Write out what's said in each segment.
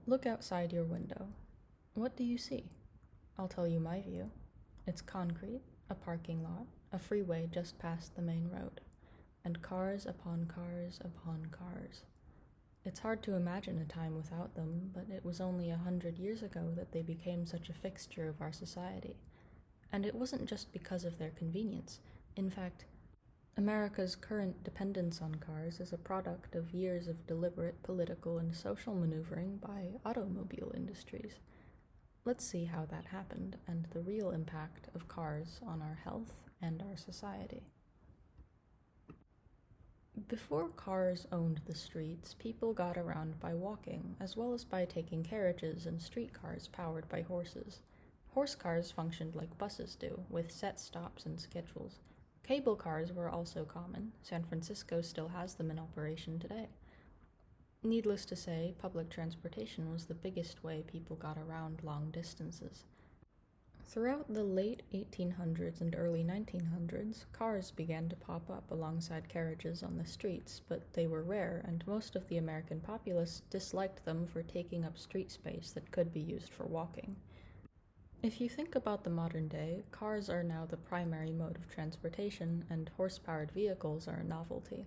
Look outside your window. What do you see? I'll tell you my view. It's concrete, a parking lot, a freeway just past the main road, and cars upon cars upon cars. It's hard to imagine a time without them, but it was only 100 years ago that they became such a fixture of our society. And it wasn't just because of their convenience. In fact, America's current dependence on cars is a product of years of deliberate political and social maneuvering by automobile industries. Let's see how that happened and the real impact of cars on our health and our society. Before cars owned the streets, people got around by walking, as well as by taking carriages and streetcars powered by horses. Horse cars functioned like buses do, with set stops and schedules. Cable cars were also common. San Francisco still has them in operation today. Needless to say, public transportation was the biggest way people got around long distances. Throughout the late 1800s and early 1900s, cars began to pop up alongside carriages on the streets, but they were rare, and most of the American populace disliked them for taking up street space that could be used for walking. If you think about the modern day, cars are now the primary mode of transportation, and horse-powered vehicles are a novelty.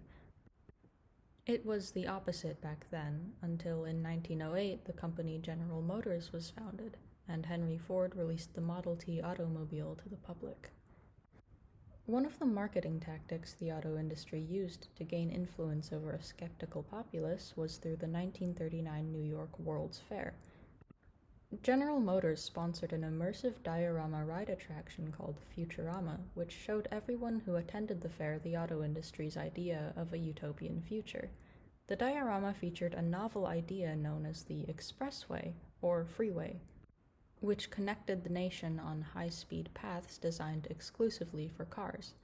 It was the opposite back then, until in 1908 the company General Motors was founded, and Henry Ford released the Model T automobile to the public. One of the marketing tactics the auto industry used to gain influence over a skeptical populace was through the 1939 New York World's Fair. General Motors sponsored an immersive diorama ride attraction called Futurama, which showed everyone who attended the fair the auto industry's idea of a utopian future. The diorama featured a novel idea known as the expressway, or freeway, which connected the nation on high-speed paths designed exclusively for cars.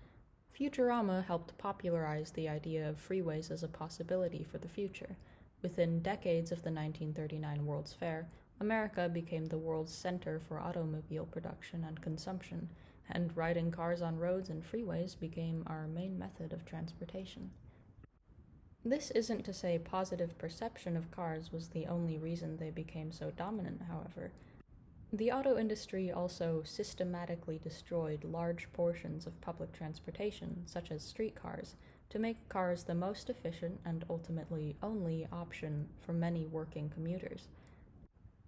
Futurama helped popularize the idea of freeways as a possibility for the future. Within decades of the 1939 World's Fair, America became the world's center for automobile production and consumption, and riding cars on roads and freeways became our main method of transportation. This isn't to say positive perception of cars was the only reason they became so dominant, however. The auto industry also systematically destroyed large portions of public transportation, such as streetcars, to make cars the most efficient and ultimately only option for many working commuters.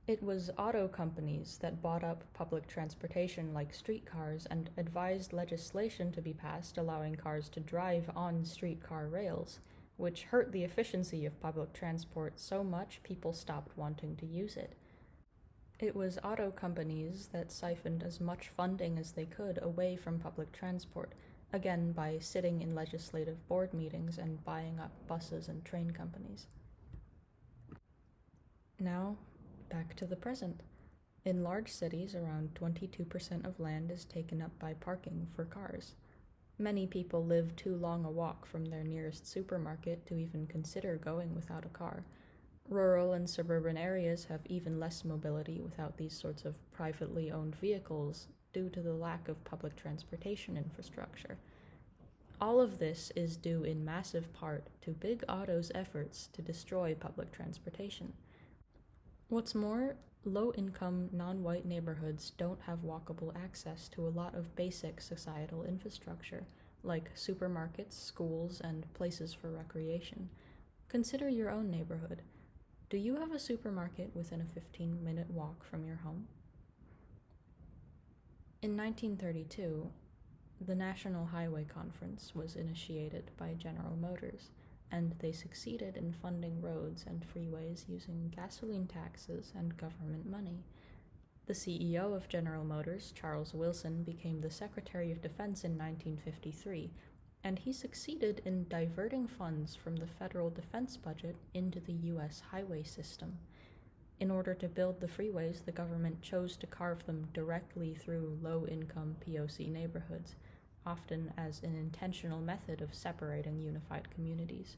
It was auto companies that bought up public transportation like streetcars and advised legislation to be passed allowing cars to drive on streetcar rails, which hurt the efficiency of public transport so much people stopped wanting to use it. It was auto companies that siphoned as much funding as they could away from public transport, again by sitting in legislative board meetings and buying up buses and train companies. Now, back to the present. In large cities, around 22% of land is taken up by parking for cars. Many people live too long a walk from their nearest supermarket to even consider going without a car. Rural and suburban areas have even less mobility without these sorts of privately owned vehicles due to the lack of public transportation infrastructure. All of this is due in massive part to big auto's efforts to destroy public transportation. What's more, low-income, non-white neighborhoods don't have walkable access to a lot of basic societal infrastructure, like supermarkets, schools, and places for recreation. Consider your own neighborhood. Do you have a supermarket within a 15-minute walk from your home? In 1932, the National Highway Conference was initiated by General Motors, and they succeeded in funding roads and freeways using gasoline taxes and government money. The CEO of General Motors, Charles Wilson, became the Secretary of Defense in 1953, and he succeeded in diverting funds from the federal defense budget into the U.S. highway system. In order to build the freeways, the government chose to carve them directly through low-income POC neighborhoods, often as an intentional method of separating unified communities.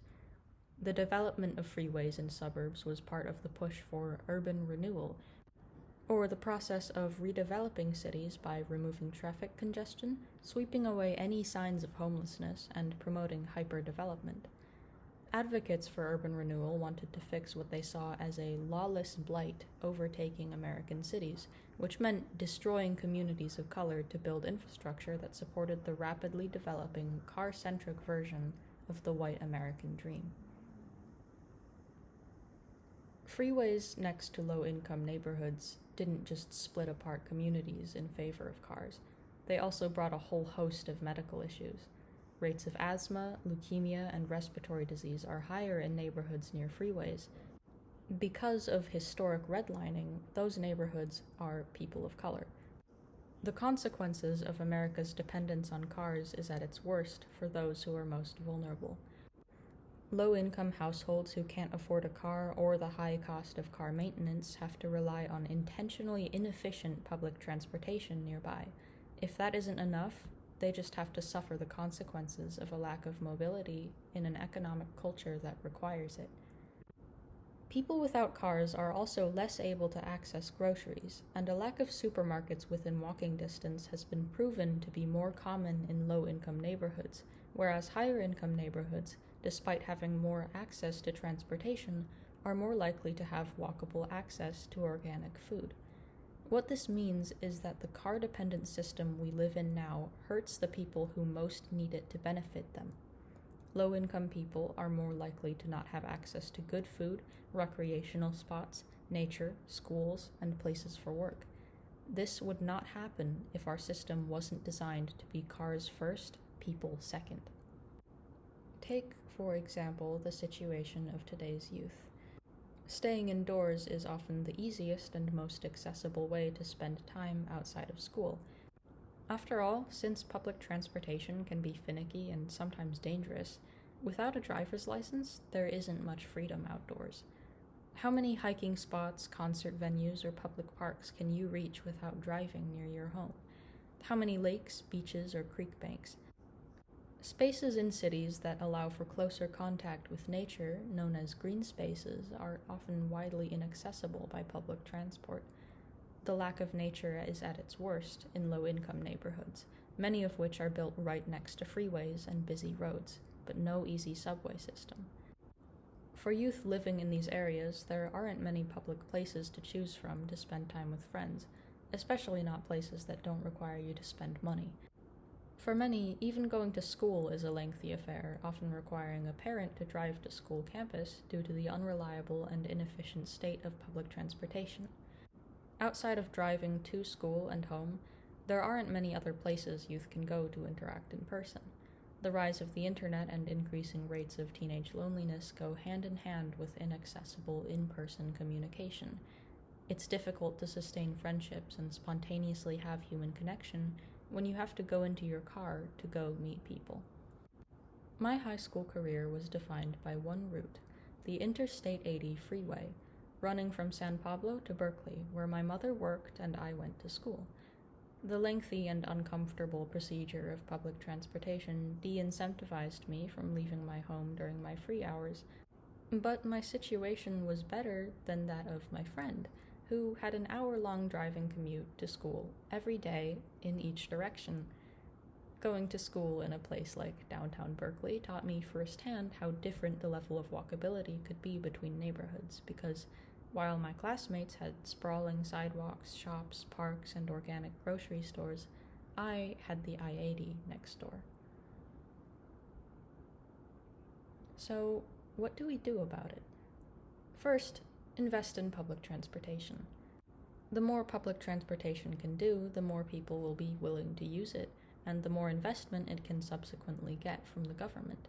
The development of freeways in suburbs was part of the push for urban renewal, or the process of redeveloping cities by removing traffic congestion, sweeping away any signs of homelessness, and promoting hyper-development. Advocates for urban renewal wanted to fix what they saw as a lawless blight overtaking American cities, which meant destroying communities of color to build infrastructure that supported the rapidly developing car-centric version of the white American dream. Freeways next to low-income neighborhoods didn't just split apart communities in favor of cars. They also brought a whole host of medical issues. Rates of asthma, leukemia, and respiratory disease are higher in neighborhoods near freeways. Because of historic redlining, those neighborhoods are people of color. The consequences of America's dependence on cars is at its worst for those who are most vulnerable. Low-income households who can't afford a car or the high cost of car maintenance have to rely on intentionally inefficient public transportation nearby. If that isn't enough, they just have to suffer the consequences of a lack of mobility in an economic culture that requires it. People without cars are also less able to access groceries, and a lack of supermarkets within walking distance has been proven to be more common in low-income neighborhoods, whereas higher-income neighborhoods, despite having more access to transportation, are more likely to have walkable access to organic food. What this means is that the car-dependent system we live in now hurts the people who most need it to benefit them. Low-income people are more likely to not have access to good food, recreational spots, nature, schools, and places for work. This would not happen if our system wasn't designed to be cars first, people second. Take, for example, the situation of today's youth. Staying indoors is often the easiest and most accessible way to spend time outside of school. After all, since public transportation can be finicky and sometimes dangerous, without a driver's license, there isn't much freedom outdoors. How many hiking spots, concert venues, or public parks can you reach without driving near your home? How many lakes, beaches, or creek banks? Spaces in cities that allow for closer contact with nature, known as green spaces, are often widely inaccessible by public transport. The lack of nature is at its worst in low-income neighborhoods, many of which are built right next to freeways and busy roads, but no easy subway system. For youth living in these areas, there aren't many public places to choose from to spend time with friends, especially not places that don't require you to spend money. For many, even going to school is a lengthy affair, often requiring a parent to drive to school campus due to the unreliable and inefficient state of public transportation. Outside of driving to school and home, there aren't many other places youth can go to interact in person. The rise of the internet and increasing rates of teenage loneliness go hand in hand with inaccessible in-person communication. It's difficult to sustain friendships and spontaneously have human connection when you have to go into your car to go meet people. My high school career was defined by one route, the Interstate 80 freeway, running from San Pablo to Berkeley, where my mother worked and I went to school. The lengthy and uncomfortable procedure of public transportation de-incentivized me from leaving my home during my free hours, but my situation was better than that of my friend, who had an hour-long driving commute to school every day in each direction. Going to school in a place like downtown Berkeley taught me firsthand how different the level of walkability could be between neighborhoods, because while my classmates had sprawling sidewalks, shops, parks, and organic grocery stores, I had the I-80 next door. So, what do we do about it? First, invest in public transportation. The more public transportation can do, the more people will be willing to use it, and the more investment it can subsequently get from the government.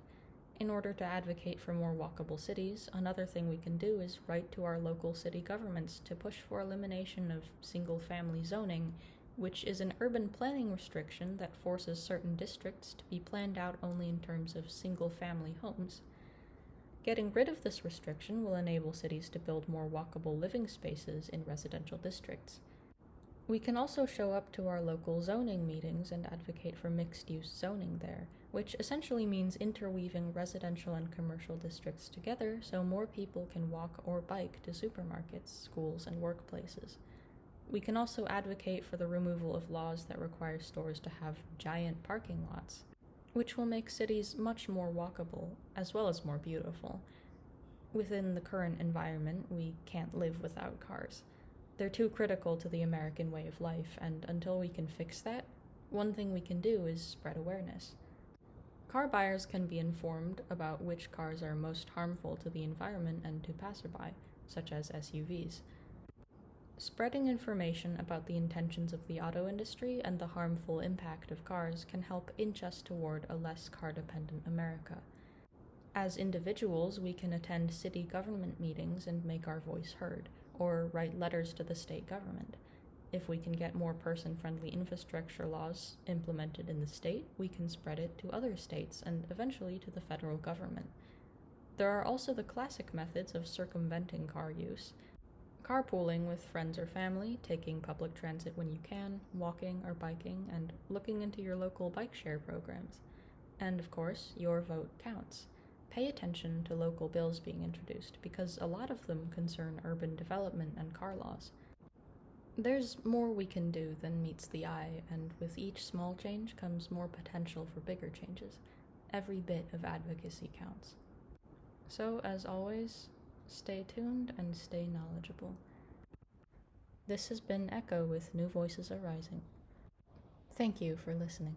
In order to advocate for more walkable cities, another thing we can do is write to our local city governments to push for elimination of single-family zoning, which is an urban planning restriction that forces certain districts to be planned out only in terms of single-family homes. Getting rid of this restriction will enable cities to build more walkable living spaces in residential districts. We can also show up to our local zoning meetings and advocate for mixed-use zoning there, which essentially means interweaving residential and commercial districts together so more people can walk or bike to supermarkets, schools, and workplaces. We can also advocate for the removal of laws that require stores to have giant parking lots. which will make cities much more walkable as well as more beautiful. Within the current environment, we can't live without cars. They're too critical to the American way of life, and until we can fix that, one thing we can do is spread awareness. Car buyers can be informed about which cars are most harmful to the environment and to passerby, such as SUVs. Spreading information about the intentions of the auto industry and the harmful impact of cars can help inch us toward a less car-dependent America. As individuals, we can attend city government meetings and make our voice heard, or write letters to the state government. If we can get more person-friendly infrastructure laws implemented in the state, we can spread it to other states and eventually to the federal government. There are also the classic methods of circumventing car use: carpooling with friends or family, taking public transit when you can, walking or biking, and looking into your local bike share programs. And of course, your vote counts. Pay attention to local bills being introduced, because a lot of them concern urban development and car laws. There's more we can do than meets the eye, and with each small change comes more potential for bigger changes. Every bit of advocacy counts. So, as always, stay tuned and stay knowledgeable. This has been Echo with New Voices Arising. Thank you for listening.